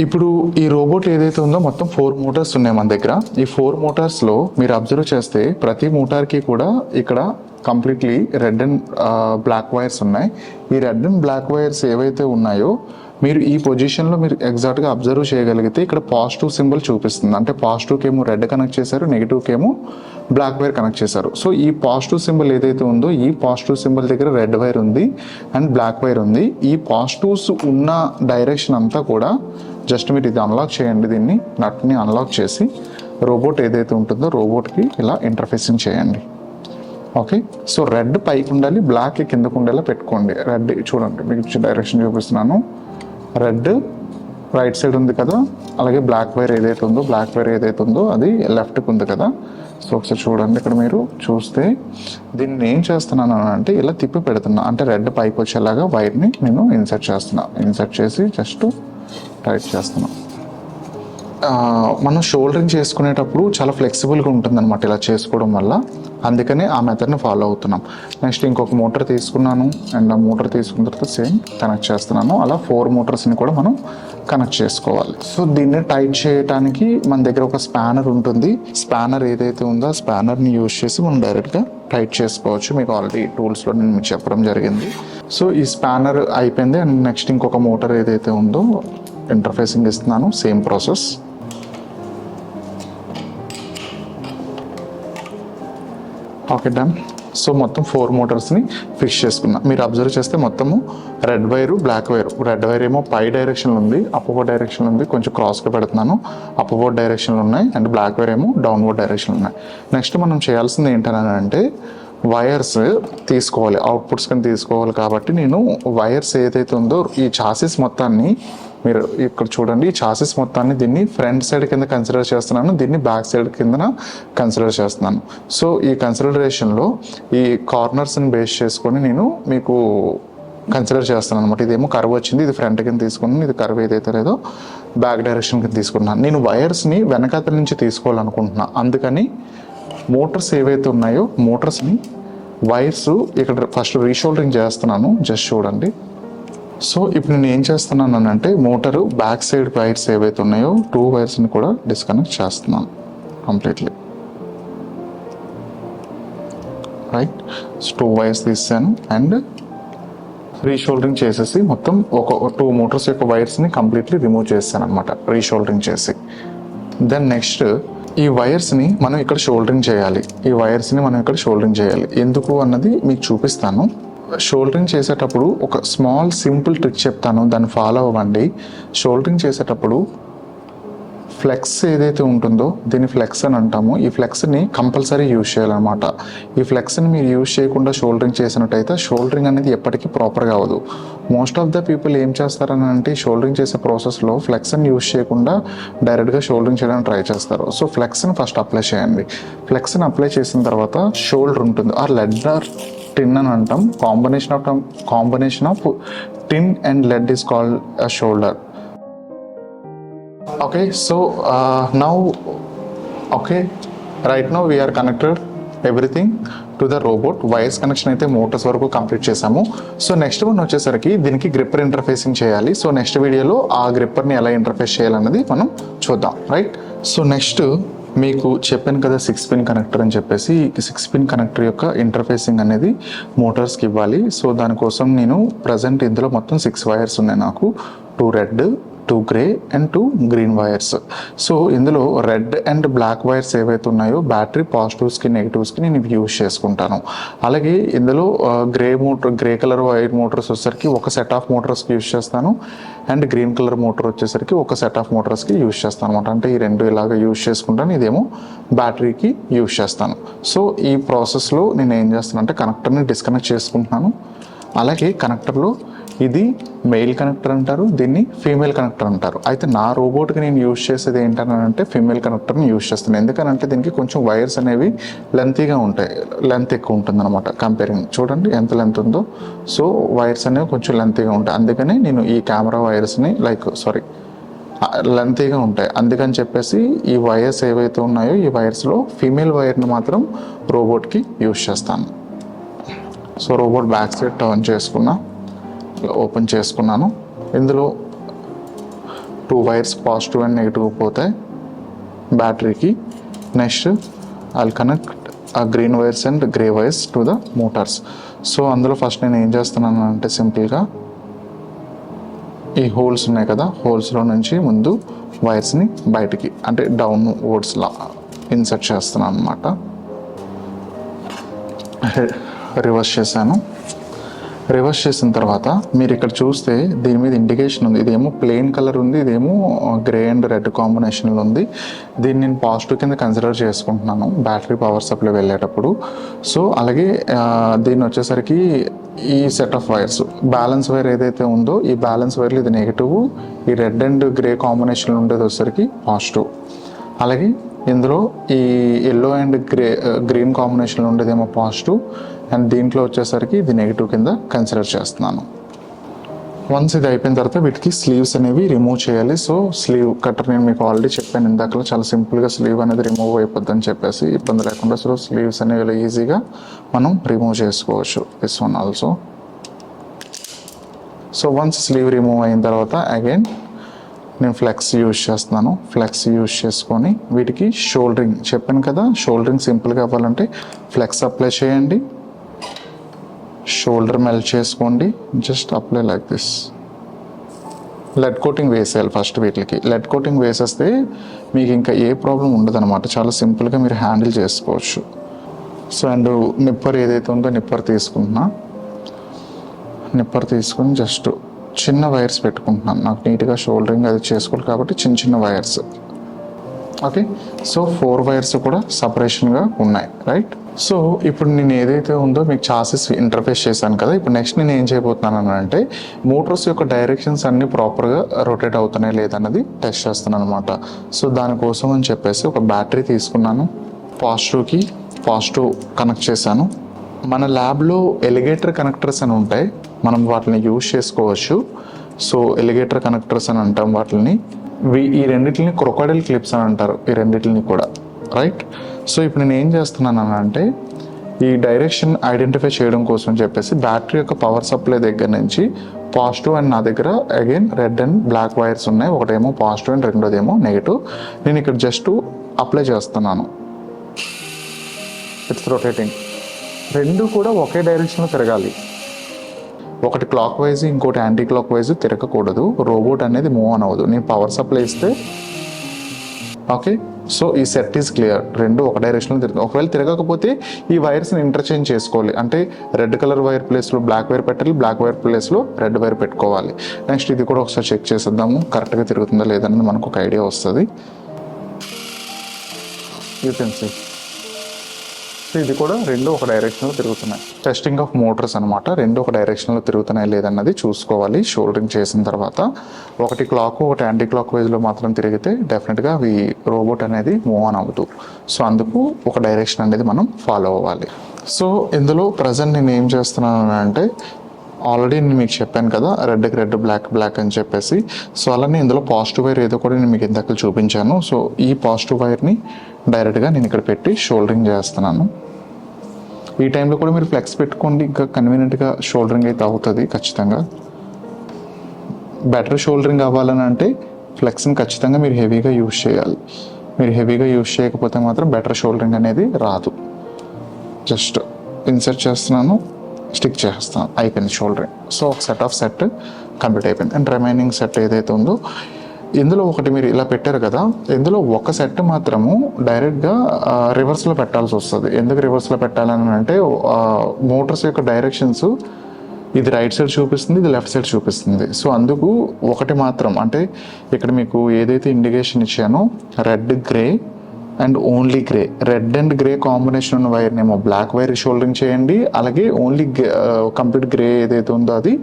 ఇప్పుడు ఈ రోబోట్ ఏదైతే ఉందో మొత్తం 4 మోటార్స్ ఉన్నాయి మన దగ్గర. ఈ 4 మోటార్స్లో మీరు అబ్జర్వ్ చేస్తే ప్రతి మోటార్కి కూడా ఇక్కడ completely red and black wires ఉన్నాయి. ఈ రెడ్ అండ్ బ్లాక్ వైర్స్ ఏవైతే ఉన్నాయో మీరు ఈ పొజిషన్లో మీరు ఎగ్జాక్ట్గా అబ్జర్వ్ చేయగలిగితే ఇక్కడ పాజిటివ్ సింబల్ చూపిస్తుంది. అంటే పాజిటివ్కి ఏమో రెడ్ కనెక్ట్ చేశారు, నెగిటివ్కి ఏమో బ్లాక్ వైర్ కనెక్ట్ చేశారు. సో ఈ పాజిటివ్ సింబల్ ఏదైతే ఉందో ఈ పాజిటివ్ సింబల్ దగ్గర రెడ్ వైర్ ఉంది అండ్ బ్లాక్ వైర్ ఉంది. ఈ పాజిటివ్స్ ఉన్న డైరెక్షన్ అంతా కూడా జస్ట్ మీరు ఇది అన్లాక్ చేయండి. దీన్ని నట్ని అన్లాక్ చేసి రోబోట్ ఏదైతే ఉంటుందో రోబోట్కి ఇలా ఇంటర్ఫేసింగ్ చేయండి. ఓకే, సో రెడ్ పైకి ఉండాలి, బ్లాక్ కిందకు ఉండేలా పెట్టుకోండి. రెడ్ చూడండి, మీకు డైరెక్షన్ చూపిస్తున్నాను. రెడ్ రైట్ సైడ్ ఉంది కదా, అలాగే బ్లాక్ వైర్ ఏదైతే ఉందో అది లెఫ్ట్కి ఉంది కదా. సో ఒకసారి చూడండి, ఇక్కడ మీరు చూస్తే దీన్ని ఏం చేస్తున్నాను అంటే ఇలా తిప్పి పెడుతున్నా. అంటే రెడ్ పైకి వచ్చేలాగా వైర్ని నేను ఇన్సర్ట్ చేసి జస్ట్ టైట్ చేస్తున్నా. మనం షోల్డరింగ్ చేసుకునేటప్పుడు చాలా ఫ్లెక్సిబుల్గా ఉంటుందన్నమాట ఇలా చేసుకోవడం వల్ల. అందుకనే ఆ మెథడ్ని ఫాలో అవుతున్నాం. నెక్స్ట్ ఇంకొక మోటార్ తీసుకున్నాను అండ్ ఆ మోటార్ తీసుకున్న తర్వాత సేమ్ కనెక్ట్ చేస్తున్నాను. అలా 4 మోటార్స్ని కూడా మనం కనెక్ట్ చేసుకోవాలి. సో దీన్ని టైట్ చేయడానికి మన దగ్గర ఒక స్పానర్ ఉంటుంది. స్పానర్ ఏదైతే ఉందో ఆ స్పానర్ని యూజ్ చేసి మనం డైరెక్ట్గా టైట్ చేసుకోవచ్చు. మీకు ఆల్రెడీ టూల్స్లో నేను మీకు చెప్పడం జరిగింది. సో ఈ స్పానర్ అయిపోయింది అండ్ నెక్స్ట్ ఇంకొక మోటార్ ఏదైతే ఉందో ఇంటర్ఫేసింగ్ ఇస్తున్నాను. Same process. Okay, done. So మొత్తం 4 మోటార్స్ని ఫిక్స్ చేసుకున్నా. మీరు అబ్జర్వ్ చేస్తే మొత్తము red wire, black wire. Red wire ఏమో పై డైరెక్షన్లో ఉంది, అప్వర్డ్ డైరెక్షన్లో ఉంది. కొంచెం క్రాస్గా పెడుతున్నాను, అప్వర్డ్ డైరెక్షన్లో ఉన్నాయి. అండ్ బ్లాక్ వైర్ ఏమో డౌన్వర్డ్ డైరెక్షన్లో ఉన్నాయి. నెక్స్ట్ మనం చేయాల్సింది ఏంటంటే వైర్స్ తీసుకోవాలి, అవుట్పుట్స్ కానీ తీసుకోవాలి. కాబట్టి నేను వైర్స్ ఏదైతే ఉందో ఈ చాసిస్ మొత్తాన్ని మీరు ఇక్కడ చూడండి, ఈ చాసిస్ మొత్తాన్ని దీన్ని ఫ్రంట్ సైడ్ కింద కన్సిడర్ చేస్తున్నాను, దీన్ని బ్యాక్ సైడ్ కింద కన్సిడర్ చేస్తున్నాను. సో ఈ కన్సిడరేషన్లో ఈ కార్నర్స్ని బేస్ చేసుకొని నేను మీకు కన్సిడర్ చేస్తున్నాను అనమాట. ఇదేమో కర్వ్ వచ్చింది, ఇది ఫ్రంట్ కింద తీసుకున్నాను. ఇది కర్వ్ ఏదైతే లేదో బ్యాక్ డైరెక్షన్ కింద తీసుకున్నాను. నేను వైర్స్ని వెనకాతల నుంచి తీసుకోవాలనుకుంటున్నాను. అందుకని మోటార్స్ ఏవైతే ఉన్నాయో మోటార్స్ని వైర్స్ ఇక్కడ ఫస్ట్ రీషోల్డరింగ్ చేస్తున్నాను. జస్ట్ చూడండి. సో ఇప్పుడు నేను ఏం చేస్తున్నాను అంటే మోటారు బ్యాక్ సైడ్ వైర్స్ ఏవైతే ఉన్నాయో 2 వైర్స్ని కూడా డిస్కనెక్ట్ చేస్తున్నాను కంప్లీట్లీ. రైట్, 2 వైర్స్ తీసాను అండ్ రీషోల్డరింగ్ చేసేసి మొత్తం ఒక 2 మోటార్స్ యొక్క వైర్స్ని కంప్లీట్లీ రిమూవ్ చేస్తాను అనమాట, రీషోల్డరింగ్ చేసి. దెన్ నెక్స్ట్ ఈ వైర్స్ని మనం ఇక్కడ షోల్డరింగ్ చేయాలి. ఎందుకు అన్నది మీకు చూపిస్తాను. షోల్డరింగ్ చేసేటప్పుడు ఒక స్మాల్ సింపుల్ ట్రిక్ చెప్తాను, దాన్ని ఫాలో అవ్వండి. షోల్డరింగ్ చేసేటప్పుడు ఫ్లెక్స్ ఏదైతే ఉంటుందో దీన్ని ఫ్లెక్స్ అని అంటాము. ఈ ఫ్లెక్స్ని కంపల్సరీ యూజ్ చేయాలన్నమాట. ఈ ఫ్లెక్స్ని మీరు యూజ్ చేయకుండా షోల్డరింగ్ చేసినట్టయితే షోల్డరింగ్ అనేది ఎప్పటికీ ప్రాపర్గా అవ్వదు. మోస్ట్ ఆఫ్ ద పీపుల్ ఏం చేస్తారని అంటే షోల్డరింగ్ చేసే ప్రాసెస్లో ఫ్లెక్స్ని యూజ్ చేయకుండా డైరెక్ట్గా షోల్డరింగ్ చేయడానికి ట్రై చేస్తారు. సో ఫ్లెక్స్ని ఫస్ట్ అప్లై చేయండి. ఫ్లెక్స్ని అప్లై చేసిన తర్వాత షోల్డర్ ఉంటుంది, ఆ లెడ్ ఆర్ టిన్ అని అంటాం. Combination of tin and lead is called a solder. Okay, so right now we are connected everything to the robot. Wires connection అయితే Motors వరకు complete చేసాము. సో నెక్స్ట్ వన్ వచ్చేసరికి దీనికి gripper interfacing చేయాలి. So next వీడియోలో ఆ గ్రిప్పర్ని ఎలా interface చేయాలన్నది మనం చూద్దాం. రైట్, సో నెక్స్ట్ మీకు చెప్పాను కదా 6 పిన్ కనెక్టర్ అని చెప్పేసి. 6 పిన్ కనెక్టర్ యొక్క ఇంటర్ఫేసింగ్ అనేది మోటార్స్కి ఇవ్వాలి. సో దానికోసం నేను ప్రజెంట్ ఇందులో మొత్తం 6 వైర్స్ ఉన్నాయి నాకు. 2 red, 2 grey and 2 green wires. So ఇందులో రెడ్ అండ్ బ్లాక్ వైర్స్ ఏవైతే ఉన్నాయో బ్యాటరీ పాజిటివ్స్కి నెగిటివ్స్కి నేను యూజ్ చేసుకుంటాను. అలాగే ఇందులో గ్రే కలర్ వైర్ మోటార్స్ వచ్చేసరికి ఒక సెట్ ఆఫ్ మోటార్స్కి యూజ్ చేస్తాను అండ్ గ్రీన్ కలర్ మోటార్ వచ్చేసరికి ఒక సెట్ ఆఫ్ మోటార్స్కి యూజ్ చేస్తాను అనమాట. అంటే ఈ 2 ఇలాగ యూజ్ చేసుకుంటాను, ఇదేమో బ్యాటరీకి యూజ్ చేస్తాను. సో ఈ ప్రాసెస్లో నేను ఏం చేస్తాను అంటే కనెక్టర్ని డిస్కనెక్ట్ చేసుకుంటున్నాను. అలాగే కనెక్టర్లో ఇది మెయిల్ కనెక్టర్ అంటారు, దీన్ని ఫీమేల్ కనెక్టర్ అంటారు. అయితే నా రోబోట్కి నేను యూజ్ చేసేది ఏంటంటే ఫీమేల్ కనెక్టర్ని యూజ్ చేస్తాను. ఎందుకనంటే దీనికి కొంచెం వైర్స్ అనేవి లెంతీగా ఉంటాయి, లెంత్ ఎక్కువ ఉంటుంది అనమాట. కంపేరింగ్ చూడండి ఎంత లెంత్ ఉందో. సో వైర్స్ అనేవి కొంచెం లెంతీగా ఉంటాయి. అందుకని నేను ఈ కెమెరా వైర్స్ని లెంతీగా ఉంటాయి. అందుకని చెప్పేసి ఈ వైర్స్ ఏవైతే ఉన్నాయో ఈ వైర్స్లో ఫీమేల్ వైర్ని మాత్రం రోబోట్కి యూజ్ చేస్తాను. So robot back side turn చేసుకున్నా, ఓపెన్ చేసుకున్నాను. ఇందులో 2 వైర్స్ పాజిటివ్ అండ్ నెగిటివ్ పోతాయి బ్యాటరీకి. నెక్స్ట్ ఐల్ కనెక్ట్ ఆ green wires and grey wires to the Motors. So అందులో ఫస్ట్ నేను ఏం చేస్తున్నాను అంటే సింపుల్గా ఈ హోల్స్ ఉన్నాయి కదా, హోల్స్లో నుంచి ముందు వైర్స్ని బయటికి అంటే డౌన్ వర్డ్స్లా ఇన్సర్ట్ చేస్తున్నాను అనమాట. రివర్స్ చేశాను. రివర్స్ చేసిన తర్వాత మీరు ఇక్కడ చూస్తే దీని మీద ఇండికేషన్ ఉంది. ఇదేమో ప్లెయిన్ కలర్ ఉంది, ఇదేమో గ్రే అండ్ రెడ్ కాంబినేషన్లో ఉంది. దీన్ని నేను పాజిటివ్ కింద కన్సిడర్ చేసుకుంటున్నాను బ్యాటరీ పవర్ సప్లై వెళ్ళేటప్పుడు. సో అలాగే దీన్ని వచ్చేసరికి ఈ set of wires balance wire ఏదైతే ఉందో ఈ బ్యాలెన్స్ వైర్లు ఇది నెగిటివ్, ఈ రెడ్ అండ్ గ్రే కాంబినేషన్లో ఉండేది వచ్చేసరికి పాజిటివ్. అలాగే ఇందులో ఈ ఎల్లో అండ్ గ్రీన్ కాంబినేషన్లో ఉండేదేమో పాజిటివ్ అండ్ దీంట్లో వచ్చేసరికి ఇది నెగిటివ్ కింద కన్సిడర్ చేస్తున్నాను. వన్స్ ఇది అయిపోయిన తర్వాత వీటికి స్లీవ్స్ అనేవి రిమూవ్ చేయాలి. సో స్లీవ్ కట్టర్ నేను మీకు ఆల్రెడీ చెప్పాను ఇందాకలో, చాలా సింపుల్గా స్లీవ్ అనేది రిమూవ్ అయిపోద్దని చెప్పేసి ఇబ్బంది లేకుండా. సో స్లీవ్స్ అనేవి ఈజీగా మనం రిమూవ్ చేసుకోవచ్చు. This one also. So once sleeve remove అయిన తర్వాత అగైన్ నేను ఫ్లెక్స్ యూజ్ చేస్తున్నాను. ఫ్లెక్స్ యూజ్ చేసుకొని వీటికి షోల్డరింగ్ చెప్పాను కదా, షోల్డరింగ్ సింపుల్గా అవ్వాలంటే ఫ్లెక్స్ అప్లై చేయండి, షోల్డర్ మెల్ట్ చేసుకోండి, just apply like this. Lead coating వేసేయాలి ఫస్ట్ వీటికి. లెడ్ కోటింగ్ వేసేస్తే మీకు ఇంకా ఏ ప్రాబ్లం ఉండదు అనమాట, చాలా సింపుల్గా మీరు హ్యాండిల్ చేసుకోవచ్చు. సో అండ్ నిప్పర్ ఏదైతే ఉందో నిప్పర్ తీసుకుంటున్నా, నిప్పర్ తీసుకుని జస్ట్ చిన్న వైర్స్ పెట్టుకుంటున్నాను. నాకు నీట్గా షోల్డరింగ్ అది చేసుకోవాలి కాబట్టి చిన్న చిన్న వైర్స్. ఓకే, సో 4 వైర్స్ కూడా సపరేషన్గా ఉన్నాయి, రైట్. సో ఇప్పుడు నేను ఏదైతే ఉందో మీకు చాసిస్ ఇంటర్ఫేస్ చేశాను కదా, ఇప్పుడు నెక్స్ట్ నేను ఏం చేయబోతున్నాను అంటే మోటార్స్ యొక్క డైరెక్షన్స్ అన్నీ ప్రాపర్గా రొటేట్ అవుతున్నాయి లేదన్నది టెస్ట్ చేస్తున్నాను అనమాట. సో దానికోసం అని చెప్పేసి ఒక బ్యాటరీ తీసుకున్నాను, పాజిటివ్కి పాజిటివ్ కనెక్ట్ చేశాను. మన ల్యాబ్లో ఎలిగేటర్ కనెక్టర్స్ అని ఉంటాయి, మనం వాటిని యూజ్ చేసుకోవచ్చు. సో ఎలిగేటర్ కనెక్టర్స్ అని అంటాం వాటిని. ఈ రెండింటిని క్రొకోడైల్ క్లిప్స్ అని అంటారు, ఈ రెండింటిని కూడా, రైట్. సో ఇప్పుడు నేను ఏం చేస్తున్నాను అంటే ఈ డైరెక్షన్ ఐడెంటిఫై చేయడం కోసం చెప్పేసి బ్యాటరీ యొక్క పవర్ సప్లై దగ్గర నుంచి పాజిటివ్ అండ్ నా దగ్గర again red and black wires ఉన్నాయి, ఒకటేమో పాజిటివ్ అండ్ రెండోదేమో నెగిటివ్. నేను ఇక్కడ జస్ట్ అప్లై చేస్తున్నాను. It's rotating. రెండు కూడా ఒకే డైరెక్షన్లో తిరగాలి. ఒకటి క్లాక్ వైజ్ ఇంకోటి యాంటీ క్లాక్ వైజ్ తిరగకూడదు. రోబోట్ అనేది మూవ్ ఆన్ అవ్వదు. నేను పవర్ సప్లై ఇస్తే ఓకే. సో ఈ సెట్ ఈజ్ క్లియర్. రెండు ఒక డైరెక్షన్లో తిరగాలి. ఒకవేళ తిరగకపోతే ఈ వైర్స్ని ఇంటర్చేంజ్ చేసుకోవాలి. అంటే రెడ్ కలర్ వైర్ ప్లేస్లో బ్లాక్ వైర్ పెట్టాలి, బ్లాక్ వైర్ ప్లేస్లో రెడ్ వైర్ పెట్టుకోవాలి. నెక్స్ట్ ఇది కూడా ఒకసారి చెక్ చేసేద్దాము కరెక్ట్గా తిరుగుతుందా లేదన్నది మనకు ఒక ఐడియా వస్తుంది. You can see. సో ఇది కూడా రెండు ఒక డైరెక్షన్లో తిరుగుతున్నాయి. టెస్టింగ్ ఆఫ్ మోటార్స్ అనమాట. రెండు ఒక డైరెక్షన్లో తిరుగుతున్నాయి లేదన్నది చూసుకోవాలి షోల్డరింగ్ చేసిన తర్వాత. ఒకటి క్లాక్ ఒకటి యాంటీ క్లాక్ వైజ్లో మాత్రం తిరిగితే డెఫినెట్గా అవి రోబోట్ అనేది మూవ్ ఆన్ అవ్వదు. సో అందుకు ఒక డైరెక్షన్ అనేది మనం ఫాలో అవ్వాలి. సో ఇందులో ప్రజెంట్ నేను ఏం చేస్తున్నాను అంటే ఆల్రెడీ నేను మీకు చెప్పాను కదా రెడ్కి రెడ్ బ్లాక్ అని చెప్పేసి. సో అలానే ఇందులో పాజిటివ్ వైర్ ఏదో కూడా నేను మీకు ఇందాక చూపించాను. సో ఈ పాజిటివ్ వైర్ని డైరెక్ట్గా నేను ఇక్కడ పెట్టి షోల్డరింగ్ చేస్తున్నాను. ఈ టైంలో కూడా మీరు ఫ్లెక్స్ పెట్టుకోండి, ఇంకా కన్వీనియంట్గా షోల్డరింగ్ అయితే అవుతుంది ఖచ్చితంగా. బెటర్ షోల్డరింగ్ అవ్వాలని అంటే ఫ్లెక్స్ని ఖచ్చితంగా మీరు హెవీగా యూజ్ చేయాలి. మీరు హెవీగా యూజ్ చేయకపోతే మాత్రం బెటర్ షోల్డరింగ్ అనేది రాదు. జస్ట్ ఇన్సర్ట్ చేస్తున్నాను, స్టిక్ చేస్తాను, అయిపోయింది షోల్డరింగ్. సో ఒక సెట్ కంప్లీట్ అయిపోయింది. అండ్ రిమైనింగ్ సెట్ ఏదైతే ఉందో ఇందులో ఒకటి మీరు ఇలా పెట్టారు కదా, ఇందులో ఒక సెట్ మాత్రము డైరెక్ట్గా రివర్స్లో పెట్టాల్సి వస్తుంది. ఎందుకు రివర్స్లో పెట్టాలని అంటే మోటార్స్ యొక్క డైరెక్షన్స్ ఇది రైట్ సైడ్ చూపిస్తుంది, ఇది లెఫ్ట్ సైడ్ చూపిస్తుంది. సో అందుకు ఒకటి మాత్రం అంటే ఇక్కడ మీకు ఏదైతే ఇండికేషన్ ఇచ్చానో red grey and only grey, red and grey combination ఉన్న వైర్నేమో బ్లాక్ వైర్ షోల్డరింగ్ చేయండి. అలాగే ఓన్లీ కంప్లీట్ గ్రే ఏదైతే ఉందో అది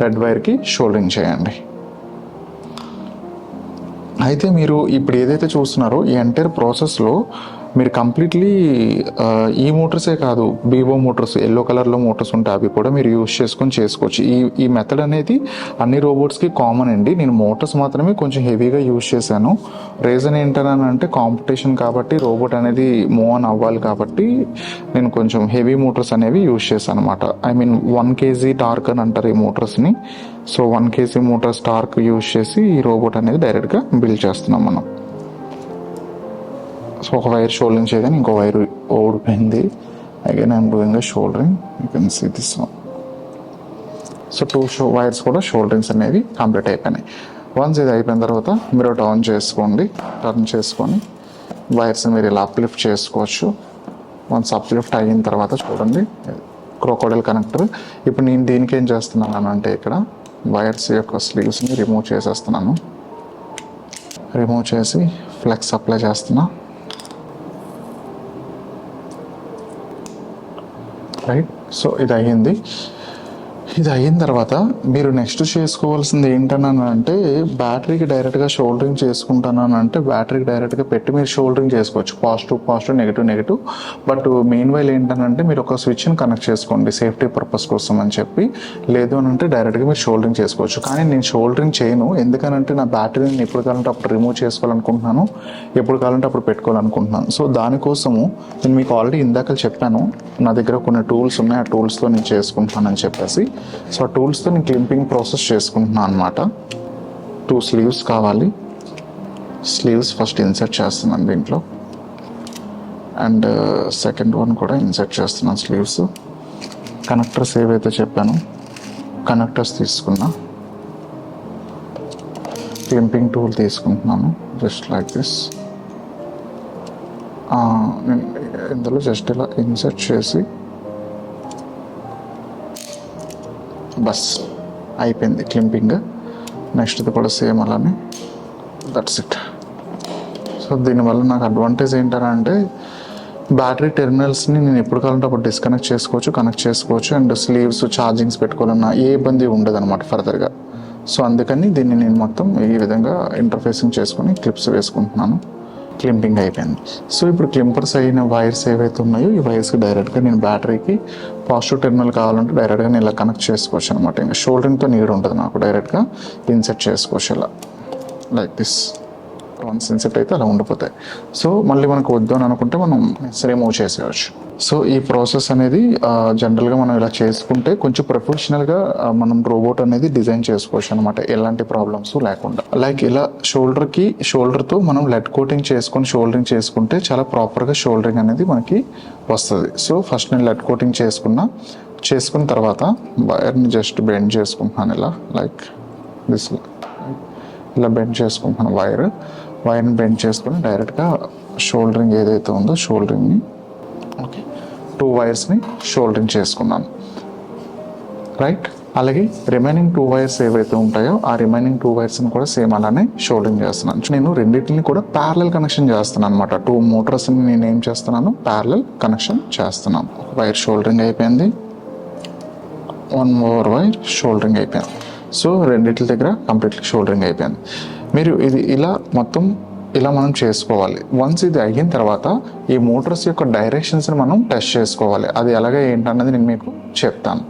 రెడ్ వైర్కి షోల్డరింగ్ చేయండి. అయితే మీరు ఇప్పుడు ఏదైతే చూస్తున్నారో ఈ ఎంటైర్ ప్రాసెస్లో మీరు కంప్లీట్లీ ఈ మోటార్సే కాదు, బీవో మోటార్స్, ఎల్లో కలర్లో మోటార్స్ ఉంటాయి, అవి కూడా మీరు యూస్ చేసుకొని చేసుకోవచ్చు. ఈ మెథడ్ అనేది అన్ని రోబోట్స్కి కామన్ అండి. నేను మోటార్స్ మాత్రమే కొంచెం హెవీగా యూస్ చేశాను. రీజన్ ఏంటనంటే కాంపిటీషన్ కాబట్టి, రోబోట్ అనేది మూవ్ ఆన్ అవ్వాలి కాబట్టి నేను కొంచెం హెవీ మోటార్స్ అనేవి యూస్ చేశాను అనమాట. ఐ మీన్ 1 kg టార్క్ అని అంటారు ఈ మోటార్స్ని. So 1 kg motors torque use చేసి ఈ రోబోట్ అనేది డైరెక్ట్గా బిల్డ్ చేస్తున్నాం మనం. సో ఒక వైర్ షోల్డరింగ్ చేయగానే ఇంకో వైర్ ఓడిపోయింది. Again I'm doing soldering, you can see this one. So 2 wires కూడా షోల్డరింగ్స్ అనేవి కంప్లీట్ అయిపోయినాయి. వన్స్ ఇది అయిపోయిన తర్వాత మీరు టర్న్ చేసుకోండి. టర్న్ చేసుకొని వైర్స్ని మీరు ఇలా అప్లిఫ్ట్ చేసుకోవచ్చు. వన్స్ అప్లిఫ్ట్ అయిన తర్వాత చూడండి క్రోకోడైల్ కనెక్టర్. ఇప్పుడు నేను దీనికి ఏం చేస్తున్నాను అంటే ఇక్కడ వైర్స్ యొక్క స్లీవ్స్ని రిమూవ్ చేసేస్తున్నాను. రిమూవ్ చేసి ఫ్లెక్స్ అప్లై చేస్తున్నా. రైట్, సో ఇది అయ్యింది. ఇది అయిన తర్వాత మీరు నెక్స్ట్ చేసుకోవాల్సింది ఏంటని అంటే బ్యాటరీకి డైరెక్ట్గా షోల్డరింగ్ చేసుకుంటాను అంటే బ్యాటరీకి డైరెక్ట్గా పెట్టి మీరు షోల్డరింగ్ చేసుకోవచ్చు, positive negative. But main while ఏంటంటే మీరు ఒక స్విచ్ని కనెక్ట్ చేసుకోండి సేఫ్టీ పర్పస్ కోసం అని చెప్పి. లేదు అని అంటే డైరెక్ట్గా మీరు షోల్డరింగ్ చేసుకోవచ్చు. కానీ నేను షోల్డరింగ్ చేయను, ఎందుకనంటే నా బ్యాటరీని ఎప్పుడు కావాలంటే అప్పుడు రిమూవ్ చేసుకోవాలనుకుంటున్నాను, ఎప్పుడు కావాలంటే అప్పుడు పెట్టుకోవాలనుకుంటున్నాను. సో దానికోసము నేను మీకు ఆల్రెడీ ఇందాక చెప్పాను నా దగ్గర కొన్ని టూల్స్ ఉన్నాయి, ఆ టూల్స్తో నేను చేసుకుంటున్నానని చెప్పేసి. సో ఆ టూల్స్తో నేను క్లింపింగ్ ప్రాసెస్ చేసుకుంటున్నాను అనమాట. 2 స్లీవ్స్ కావాలి. స్లీవ్స్ ఫస్ట్ ఇన్సర్ట్ చేస్తున్నాను దీంట్లో, అండ్ సెకండ్ వన్ కూడా ఇన్సర్ట్ చేస్తున్నాను స్లీవ్స్. కనెక్టర్స్ ఏవైతే చెప్పానో కనెక్టర్స్ తీసుకున్నా. క్లింపింగ్ టూల్ తీసుకుంటున్నాను జస్ట్ లైక్ దిస్. నేను ఇందులో జస్ట్ ఇలా ఇన్సర్ట్ చేసి బస్ అయిపోయింది క్లింపింగ్. నెక్స్ట్ ఇది కూడా సేమ్ అలానే, దట్స్ ఇట్. సో దీనివల్ల నాకు అడ్వాంటేజ్ ఏంటంటే బ్యాటరీ టెర్మినల్స్ని నేను ఎప్పుడు కావాలంటే అప్పుడు డిస్కనెక్ట్ చేసుకోవచ్చు, కనెక్ట్ చేసుకోవచ్చు, అండ్ స్లీవ్స్ ఛార్జింగ్స్ పెట్టుకోవాలన్నా ఏ ఇబ్బంది ఉండదు అనమాట ఫర్దర్గా. సో అందుకని దీన్ని నేను మొత్తం ఈ విధంగా ఇంటర్ఫేసింగ్ చేసుకొని క్లిప్స్ వేసుకుంటున్నాను. క్లింపింగ్ అయిపోయింది. సో ఇప్పుడు క్లింపర్స్ అయిన వైర్స్ ఏవైతే ఉన్నాయో ఈ వైర్స్కి డైరెక్ట్గా నేను బ్యాటరీకి పాజిటివ్ టెర్మినల్ కావాలంటే డైరెక్ట్గా నేను ఇలా కనెక్ట్ చేసుకోవచ్చు అనమాట. ఇంకా షోల్డరింగ్తో నీడ్ ఉంటుంది నాకు, డైరెక్ట్గా ఇన్సెట్ చేసుకోవచ్చు ఇలా లైక్ దిస్. వన్స్ ఇన్సెట్ అయితే అలా ఉండిపోతాయి. సో మళ్ళీ మనకు వద్దు అని అనుకుంటే మనం రిమూవ్ చేసేయచ్చు. సో ఈ ప్రాసెస్ అనేది జనరల్గా మనం ఇలా చేసుకుంటే కొంచెం ప్రొఫెషనల్గా మనం రోబోట్ అనేది డిజైన్ చేసుకోవచ్చు అనమాట, ఎలాంటి ప్రాబ్లమ్స్ లేకుండా. లైక్ ఇలా షోల్డర్తో మనం లెడ్ కోటింగ్ చేసుకొని షోల్డరింగ్ చేసుకుంటే చాలా ప్రాపర్గా షోల్డరింగ్ అనేది మనకి వస్తుంది. సో ఫస్ట్ నేను లెడ్ కోటింగ్ చేసుకున్న తర్వాత వైర్ని జస్ట్ బెండ్ చేసుకుంటున్నాను ఇలా లైక్ దిస్. ఇలా బెండ్ చేసుకుంటున్నాను వైర్ని బెండ్ చేసుకుని డైరెక్ట్గా షోల్డరింగ్ ఏదైతే ఉందో షోల్డరింగ్ని 2 వైర్స్ని షోల్డరింగ్ చేసుకున్నాను. రైట్, అలాగే రిమైనింగ్ 2 వైర్స్ ఏవైతే ఉంటాయో ఆ రిమైనింగ్ 2 వైర్స్ని కూడా సేమ్ అలానే షోల్డరింగ్ చేస్తున్నాను. నేను రెండింటిని కూడా ప్యారలల్ కనెక్షన్ చేస్తున్నాను అనమాట. 2 మోటార్స్ని నేను ఏం చేస్తున్నాను, ప్యారలల్ కనెక్షన్ చేస్తున్నాను. ఒక వైర్ షోల్డరింగ్ అయిపోయింది, 1 more వైర్ షోల్డరింగ్ అయిపోయింది. సో రెండింటి దగ్గర కంప్లీట్లీ షోల్డరింగ్ అయిపోయింది. మీరు ఇది ఇలా మొత్తం ఇలా మనం చేసుకోవాలి. వన్స్ ఇది అయిన తర్వాత ఈ మోటార్స్ యొక్క డైరెక్షన్స్ని మనం టెస్ట్ చేసుకోవాలి. అది ఎలాగ ఏంటన్నది నేను మీకు చెప్తాను.